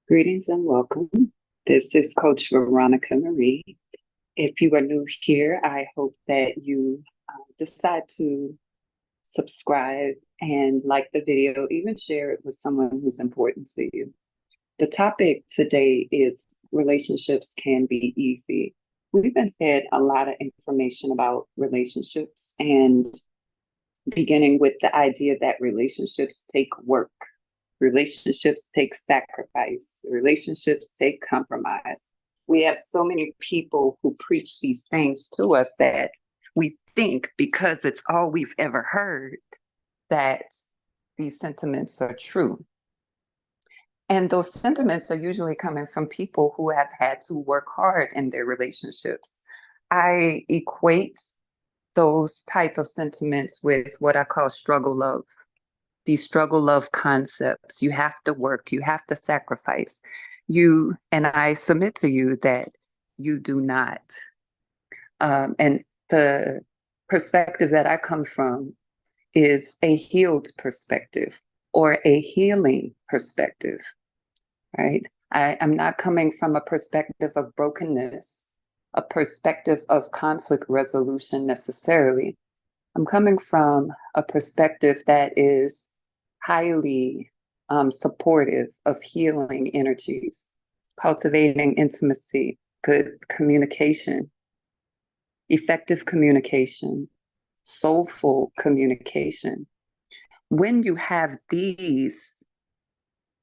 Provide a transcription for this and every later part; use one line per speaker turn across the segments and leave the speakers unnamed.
Greetings and welcome. This is Coach Veronica Marie. If you are new here, I hope that you decide to subscribe and like the video, even share it with someone who's important to you. The topic today is relationships can be easy. We've been fed a lot of information about relationships and beginning with the idea that relationships take work. Relationships take sacrifice. Relationships take compromise. We have so many people who preach these things to us that we think because it's all we've ever heard that these sentiments are true. And those sentiments are usually coming from people who have had to work hard in their relationships. I equate those type of sentiments with what I call struggle love. These struggle love concepts. You have to work, you have to sacrifice. And I submit to you that you do not. And the perspective that I come from is a healed perspective or a healing perspective, right? I'm not coming from a perspective of brokenness, a perspective of conflict resolution necessarily. I'm coming from a perspective that is highly supportive of healing energies, cultivating intimacy, good communication, effective communication, soulful communication. When you have these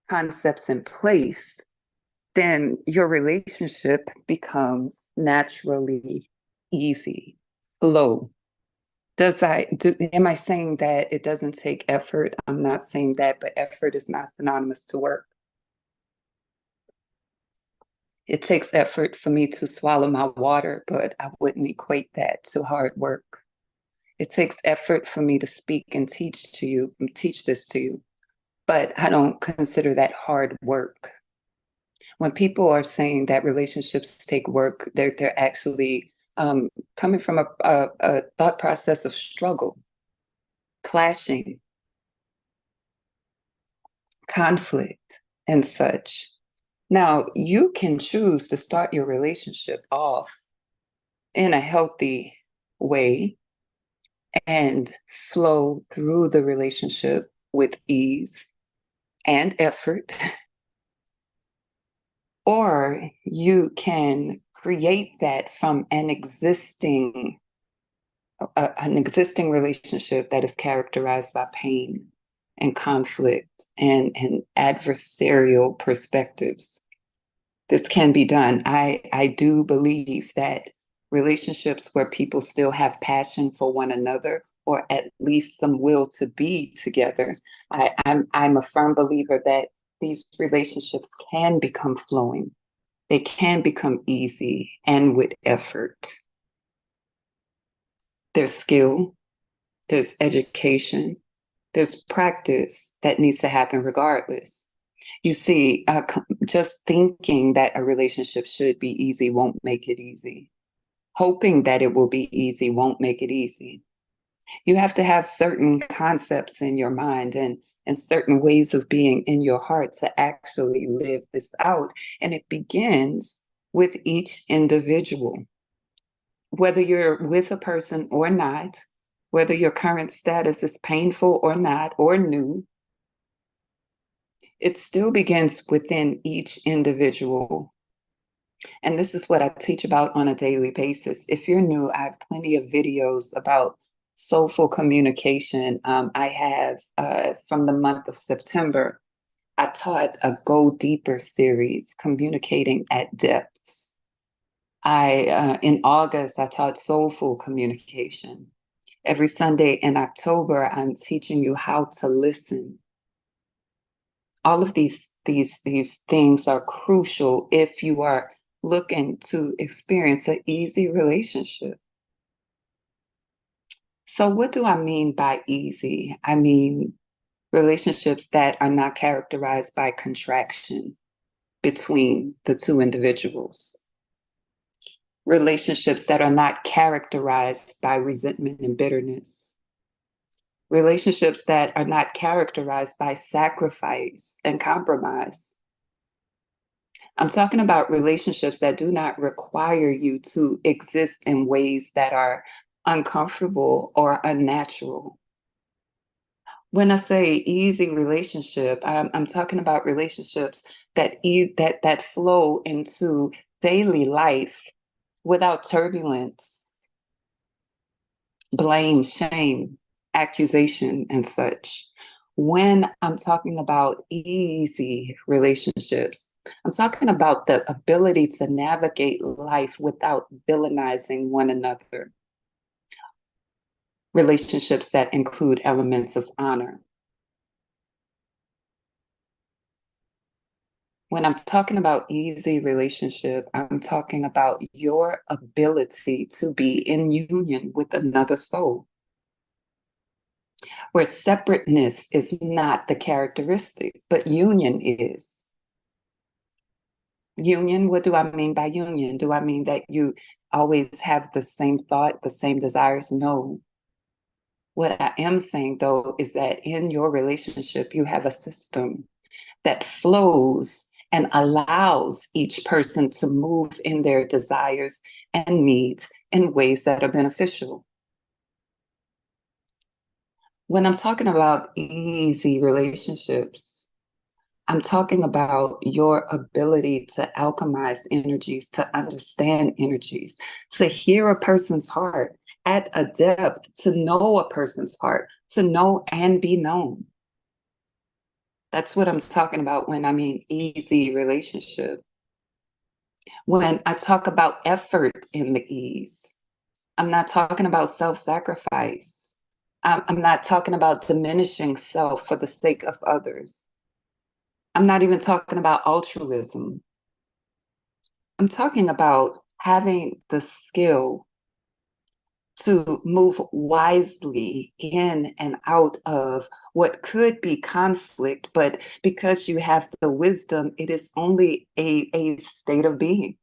concepts in place, then your relationship becomes naturally easy, flow. Am I saying that it doesn't take effort? I'm not saying that, but effort is not synonymous to work. It takes effort for me to swallow my water, but I wouldn't equate that to hard work. It takes effort for me to speak and teach this to you, but I don't consider that hard work. When people are saying that relationships take work, they're actually coming from a thought process of struggle, clashing, conflict, and such. Now, you can choose to start your relationship off in a healthy way and flow through the relationship with ease and effort, or you can create that from an existing relationship that is characterized by pain and conflict and adversarial perspectives. This can be done. I do believe that relationships where people still have passion for one another, or at least some will to be together, I'm a firm believer that these relationships can become flowing. They can become easy and with effort. There's skill, there's education, there's practice that needs to happen regardless. You see, just thinking that a relationship should be easy won't make it easy. Hoping that it will be easy won't make it easy. You have to have certain concepts in your mind and certain ways of being in your heart to actually live this out. And it begins with each individual. Whether you're with a person or not, whether your current status is painful or not, or new, it still begins within each individual. And this is what I teach about on a daily basis. If you're new, I have plenty of videos about soulful communication. I have, from the month of September, I taught a Go Deeper series, communicating at depths. In August, I taught soulful communication. Every Sunday in October, I'm teaching you how to listen. All of these things are crucial if you are looking to experience an easy relationship. So what do I mean by easy? I mean relationships that are not characterized by contraction between the two individuals. Relationships that are not characterized by resentment and bitterness. Relationships that are not characterized by sacrifice and compromise. I'm talking about relationships that do not require you to exist in ways that are uncomfortable or unnatural. When I say easy relationship, I'm talking about relationships that flow into daily life without turbulence, blame, shame, accusation, and such. When I'm talking about easy relationships, I'm talking about the ability to navigate life without villainizing one another. Relationships that include elements of honor. When I'm talking about easy relationship, I'm talking about your ability to be in union with another soul, where separateness is not the characteristic, but union is. Union, what do I mean by union? Do I mean that you always have the same thought, the same desires? No. What I am saying, though, is that in your relationship, you have a system that flows and allows each person to move in their desires and needs in ways that are beneficial. When I'm talking about easy relationships, I'm talking about your ability to alchemize energies, to understand energies, to hear a person's heart at a depth, to know a person's heart, to know and be known. That's what I'm talking about when I mean easy relationship. When I talk about effort in the ease, I'm not talking about self-sacrifice. I'm not talking about diminishing self for the sake of others. I'm not even talking about altruism. I'm talking about having the skill to move wisely in and out of what could be conflict, but because you have the wisdom, it is only a state of being.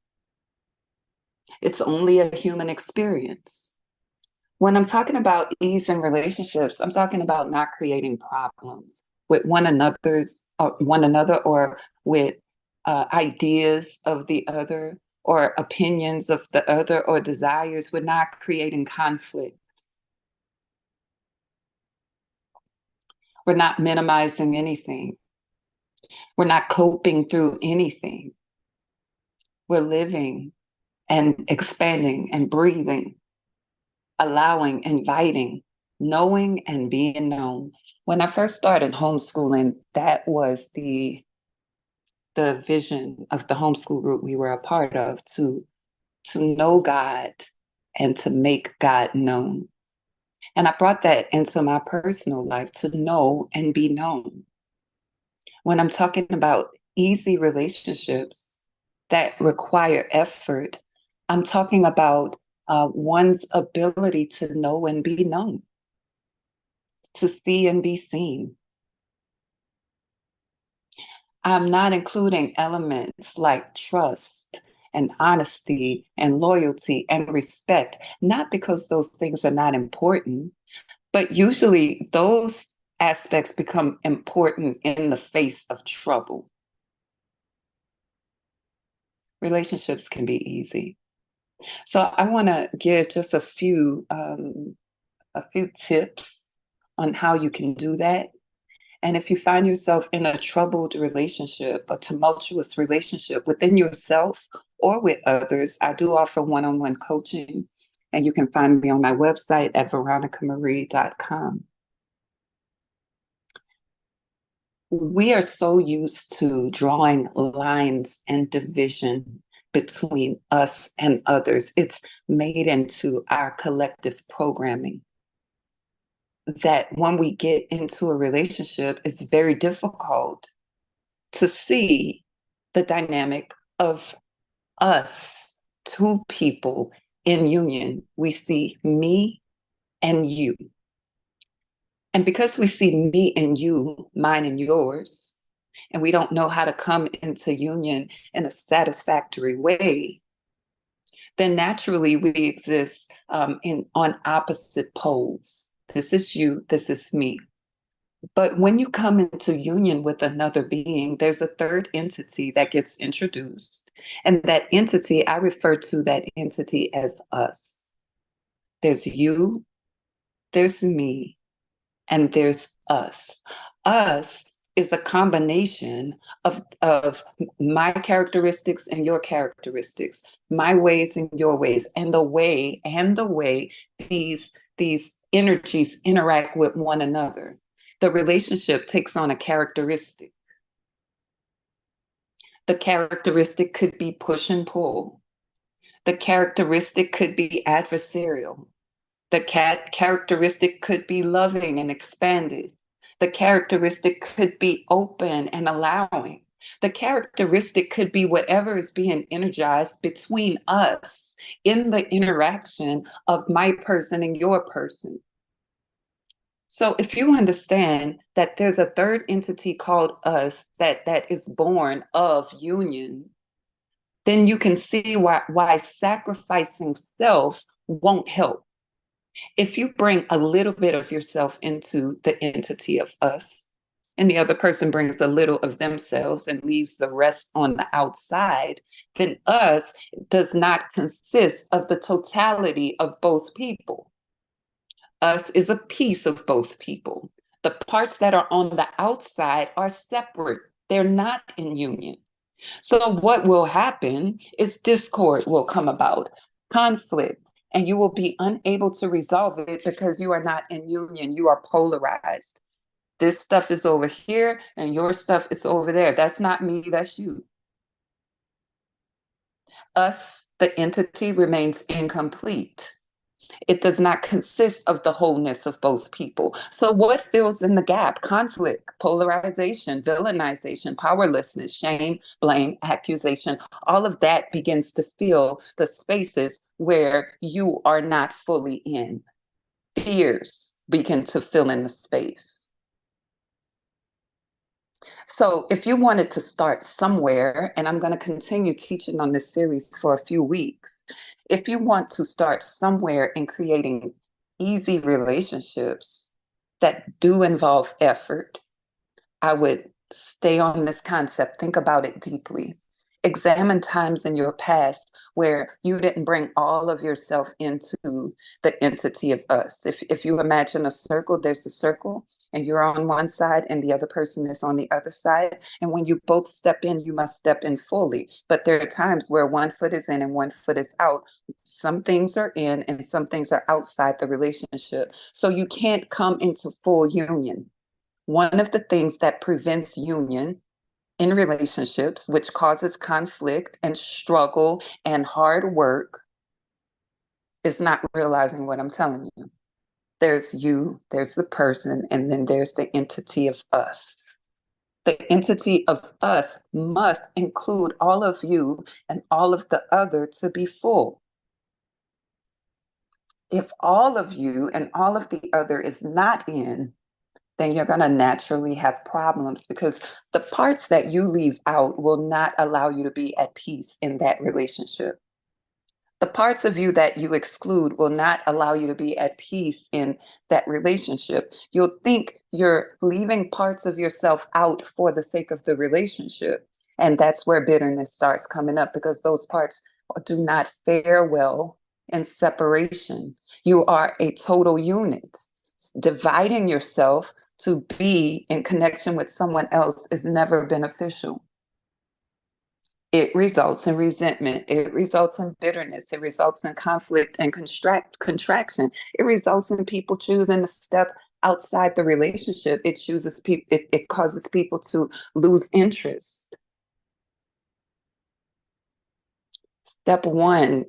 It's only a human experience. When I'm talking about ease in relationships, I'm talking about not creating problems with one another, or with ideas of the other, or opinions of the other, or desires. We're not creating conflict. We're not minimizing anything. We're not coping through anything. We're living and expanding and breathing, allowing, inviting, knowing and being known. When I first started homeschooling, that was the vision of the homeschool group we were a part of, to know God and to make God known. And I brought that into my personal life, to know and be known. When I'm talking about easy relationships that require effort, I'm talking about one's ability to know and be known, to see and be seen. I'm not including elements like trust and honesty and loyalty and respect, not because those things are not important, but usually those aspects become important in the face of trouble. Relationships can be easy. So I want to give just a few tips on how you can do that. And if you find yourself in a troubled relationship, a tumultuous relationship within yourself or with others, I do offer one-on-one coaching, and you can find me on my website at veronicamarie.com. We are so used to drawing lines and division between us and others. It's made into our collective programming, that when we get into a relationship, it's very difficult to see the dynamic of us, two people in union. We see me and you. And because we see me and you, mine and yours, and we don't know how to come into union in a satisfactory way, then naturally we exist on opposite poles. This is you, this is me. But when you come into union with another being, there's a third entity that gets introduced. And that entity, I refer to that entity as us. There's you, there's me, and there's us. Us is a combination of my characteristics and your characteristics, my ways and your ways, and the way these energies interact with one another. The relationship takes on a characteristic. The characteristic could be push and pull. The characteristic could be adversarial. The characteristic could be loving and expanded. The characteristic could be open and allowing. The characteristic could be whatever is being energized between us in the interaction of my person and your person. So if you understand that there's a third entity called us that is born of union, then you can see why sacrificing self won't help. If you bring a little bit of yourself into the entity of us, and the other person brings a little of themselves and leaves the rest on the outside, then us does not consist of the totality of both people. Us is a piece of both people. The parts that are on the outside are separate, they're not in union. So, what will happen is discord will come about, conflict, and you will be unable to resolve it because you are not in union. You are polarized. This stuff is over here, and your stuff is over there. That's not me, that's you. Us, the entity, remains incomplete. It does not consist of the wholeness of both people. So, what fills in the gap? Conflict, polarization, villainization, powerlessness, shame, blame, accusation. All of that begins to fill the spaces where you are not fully in. Fears begin to fill in the space. So, if you wanted to start somewhere, and I'm going to continue teaching on this series for a few weeks, if you want to start somewhere in creating easy relationships that do involve effort, I would stay on this concept, think about it deeply. Examine times in your past where you didn't bring all of yourself into the entity of us. If you imagine a circle, there's a circle, and you're on one side and the other person is on the other side. And when you both step in, you must step in fully. But there are times where one foot is in and one foot is out. Some things are in and some things are outside the relationship. So you can't come into full union. One of the things that prevents union in relationships, which causes conflict and struggle and hard work, is not realizing what I'm telling you. There's you, there's the person, and then there's the entity of us. The entity of us must include all of you and all of the other to be full. If all of you and all of the other is not in, then you're going to naturally have problems because the parts that you leave out will not allow you to be at peace in that relationship. The parts of you that you exclude will not allow you to be at peace in that relationship. You'll think you're leaving parts of yourself out for the sake of the relationship. And that's where bitterness starts coming up because those parts do not fare well in separation. You are a total unit. Dividing yourself to be in connection with someone else is never beneficial. It results in resentment. It results in bitterness. It results in conflict and contraction. It results in people choosing to step outside the relationship. It chooses people. It causes people to lose interest. Step one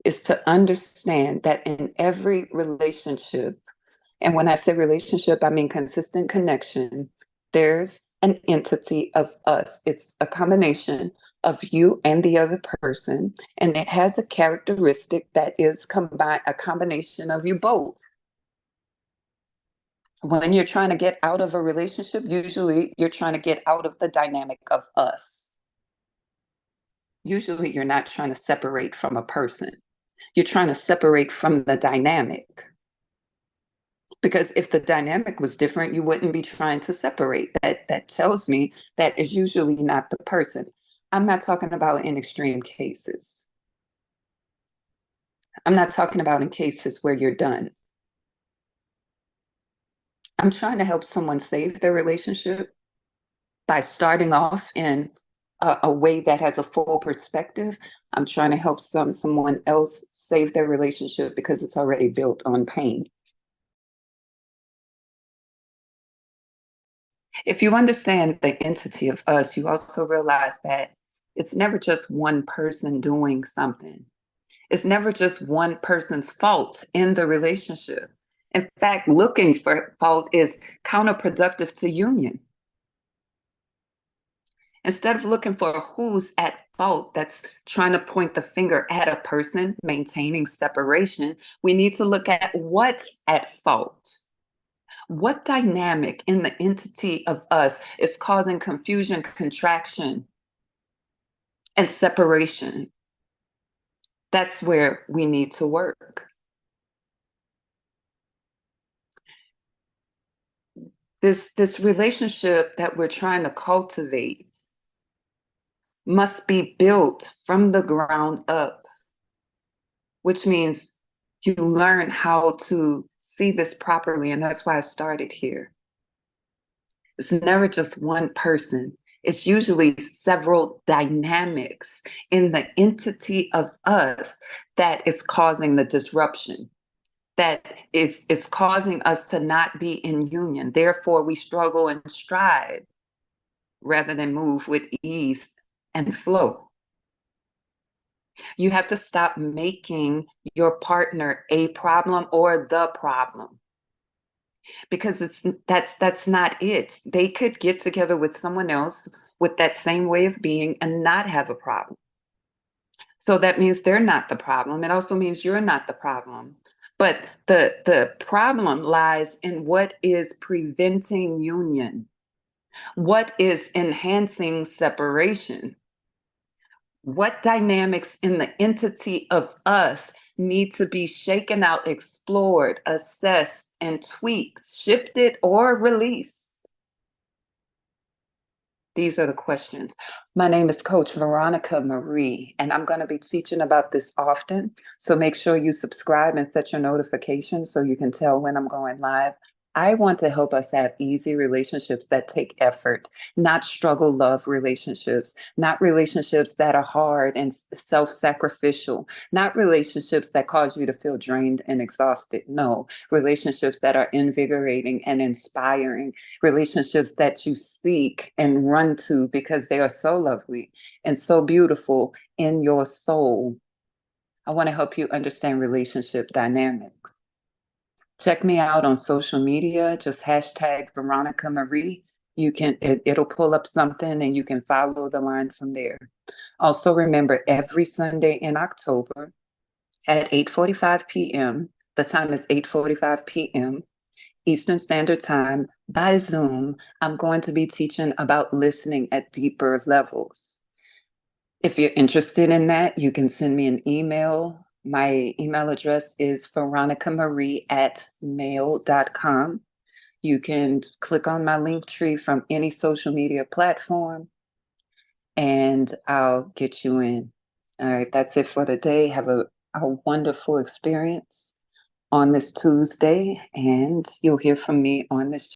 is to understand that in every relationship, and when I say relationship, I mean consistent connection, there's an entity of us. It's a combination of you and the other person, and it has a characteristic that is a combination of you both. When you're trying to get out of a relationship, usually you're trying to get out of the dynamic of us. Usually you're not trying to separate from a person. You're trying to separate from the dynamic. Because if the dynamic was different, you wouldn't be trying to separate. That tells me that is usually not the person. I'm not talking about in extreme cases. I'm not talking about in cases where you're done. I'm trying to help someone save their relationship by starting off in a way that has a full perspective. I'm trying to help someone else save their relationship because it's already built on pain. If you understand the entity of us, you also realize that it's never just one person doing something. It's never just one person's fault in the relationship. In fact, looking for fault is counterproductive to union. Instead of looking for who's at fault, that's trying to point the finger at a person maintaining separation, we need to look at what's at fault. What dynamic in the entity of us is causing confusion, contraction, and separation? That's where we need to work. This relationship that we're trying to cultivate must be built from the ground up, which means you learn how to see this properly. And that's why I started here. It's never just one person. It's usually several dynamics in the entity of us that is causing the disruption, that is causing us to not be in union. Therefore, we struggle and strive rather than move with ease and flow. You have to stop making your partner a problem or the problem, because that's not it. They could get together with someone else with that same way of being and not have a problem. So that means they're not the problem. It also means you're not the problem. But the problem lies in what is preventing union, what is enhancing separation. What dynamics in the entity of us need to be shaken out, explored, assessed, and tweaked, shifted, or released? These are the questions. My name is Coach Veronica Marie, and I'm going to be teaching about this often. So make sure you subscribe and set your notifications so you can tell when I'm going live. I want to help us have easy relationships that take effort, not struggle love relationships, not relationships that are hard and self sacrificial, not relationships that cause you to feel drained and exhausted. No, relationships that are invigorating and inspiring, relationships that you seek and run to because they are so lovely and so beautiful in your soul. I want to help you understand relationship dynamics. Check me out on social media, just hashtag Veronica Marie. It'll pull up something and you can follow the line from there. Also remember, every Sunday in October at 8:45 p.m., the time is 8:45 p.m. Eastern Standard Time by Zoom, I'm going to be teaching about listening at deeper levels. If you're interested in that, you can send me an email. My email address is veronicamarie@mail.com. You can click on my link tree from any social media platform and I'll get you in. All right, that's it for today. Have a wonderful experience on this Tuesday, and you'll hear from me on this